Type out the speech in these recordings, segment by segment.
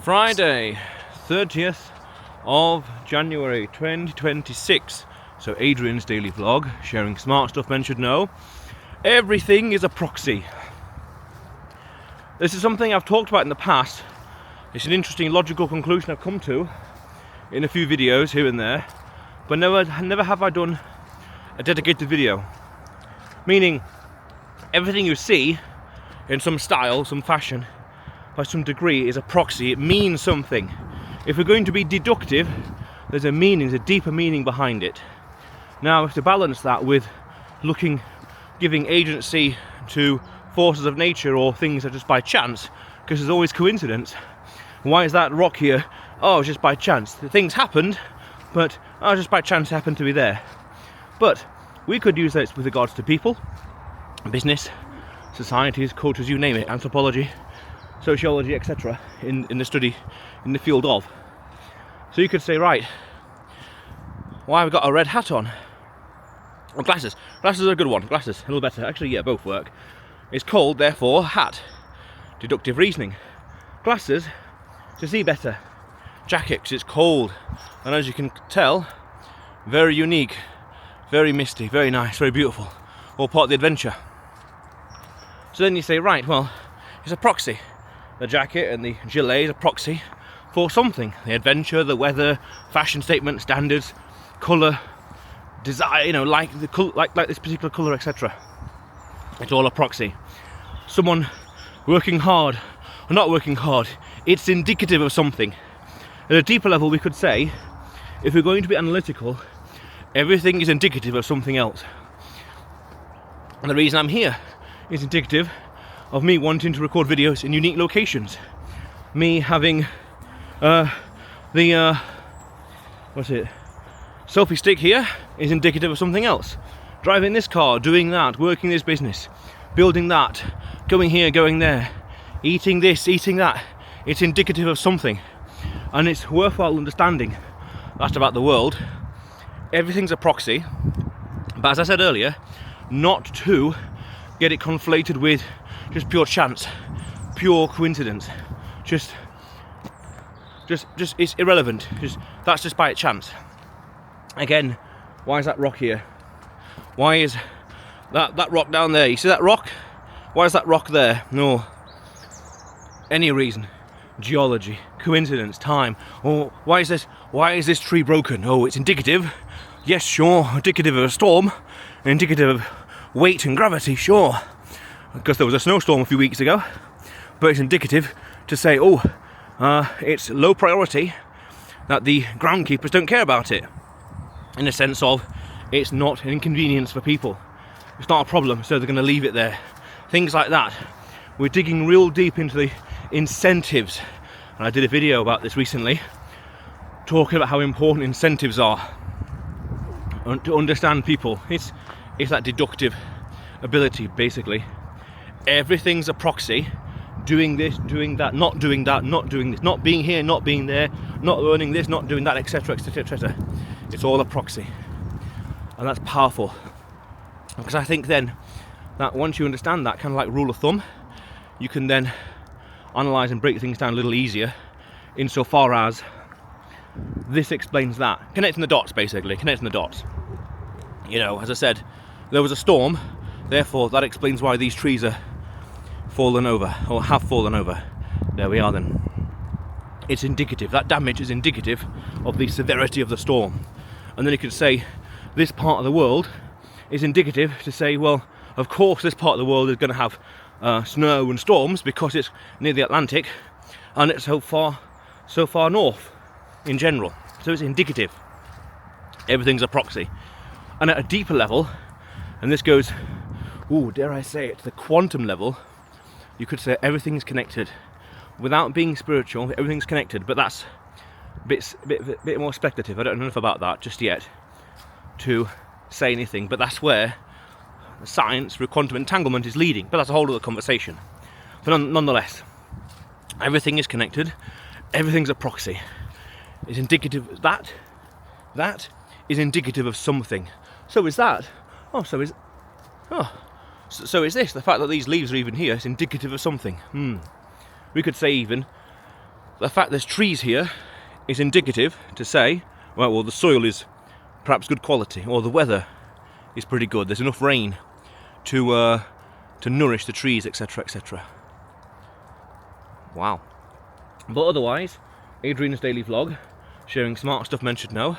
Friday, 30th of January 2026. So Adrian's daily vlog, sharing smart stuff men should know. Everything is a proxy. This is something I've talked about in the past. It's an interesting logical conclusion I've come to in a few videos here and there, but never have I done a dedicated video. Meaning, everything you see in some style, some fashion, by some degree is a proxy. It means something. If we're going to be deductive, there's a meaning, there's a deeper meaning behind it. Now, to balance that with giving agency to forces of nature or things that are just by chance, because there's always coincidence. Why is that rock here? Oh, it's just by chance. The things happened, but just by chance happened to be there. But we could use that with regards to people, business, societies, cultures, you name it, anthropology, sociology, etc. in the study, in the field of. So you could say, right, why have I got a red hat on? Oh, glasses. Glasses are a good one. Glasses, a little better. Actually, yeah, both work. It's cold, therefore, hat. Deductive reasoning. Glasses, to see better. Jacket, 'cause it's cold. And as you can tell, very unique, very misty, very nice, very beautiful. All part of the adventure. So then you say, right, well, it's a proxy. The jacket and the gilet is a proxy for something. The adventure, the weather, fashion statement, standards, colour, desire, like this particular colour, etc. It's all a proxy. Someone working hard or not working hard, it's indicative of something. At a deeper level, we could say, if we're going to be analytical, everything is indicative of something else. And the reason I'm here is indicative of me wanting to record videos in unique locations. Me having selfie stick here is indicative of something else. Driving this car, doing that, working this business, building that, going here, going there, eating this, eating that. It's indicative of something. And it's worthwhile understanding that about the world. Everything's a proxy, but as I said earlier, not to get it conflated with just pure chance, pure coincidence. Just it's irrelevant. That's just by chance. Again, why is that rock here? Why is that rock down there? You see that rock? Why is that rock there? No. Any reason. Geology, coincidence, time. Or why is this tree broken? Oh, it's indicative. Yes, sure. Indicative of a storm. Indicative of weight and gravity, sure. Because there was a snowstorm a few weeks ago. But it's indicative to say, it's low priority that the groundkeepers don't care about it. In the sense of, it's not an inconvenience for people. It's not a problem, so they're going to leave it there. Things like that. We're digging real deep into the incentives. And I did a video about this recently, talking about how important incentives are. And to understand people. It's that deductive ability, basically. Everything's a proxy. Doing this, doing that, not doing that, not doing this, not being here, not being there, not learning this, not doing that, etc, etc, etc. It's all a proxy. And that's powerful. Because I think then that once you understand that kind of like rule of thumb, you can then analyse and break things down a little easier insofar as this explains that. Connecting the dots, basically. Connecting the dots. As I said, there was a storm, therefore that explains why these trees are fallen over, or have fallen over. There we are then. It's indicative. That damage is indicative of the severity of the storm. And then you could say, this part of the world is indicative to say, well, of course this part of the world is going to have snow and storms because it's near the Atlantic and it's so far north in general. So it's indicative. Everything's a proxy. And at a deeper level, and this goes, dare I say it, to the quantum level, you could say everything's connected. Without being spiritual, everything's connected, but that's a bit more speculative. I don't know enough about that just yet to say anything, but that's where science through quantum entanglement is leading, but that's a whole other conversation. But nonetheless, everything is connected, everything's a proxy. It's indicative that is indicative of something. So is that. So is this. The fact that these leaves are even here is indicative of something. We could say even The fact there's trees here is indicative to say, well, the soil is perhaps good quality, or the weather is pretty good. There's enough rain to nourish the trees, etc., etc. Wow. But otherwise, Adrian's daily vlog, sharing smart stuff men should know.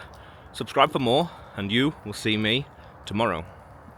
Subscribe for more, and you will see me tomorrow.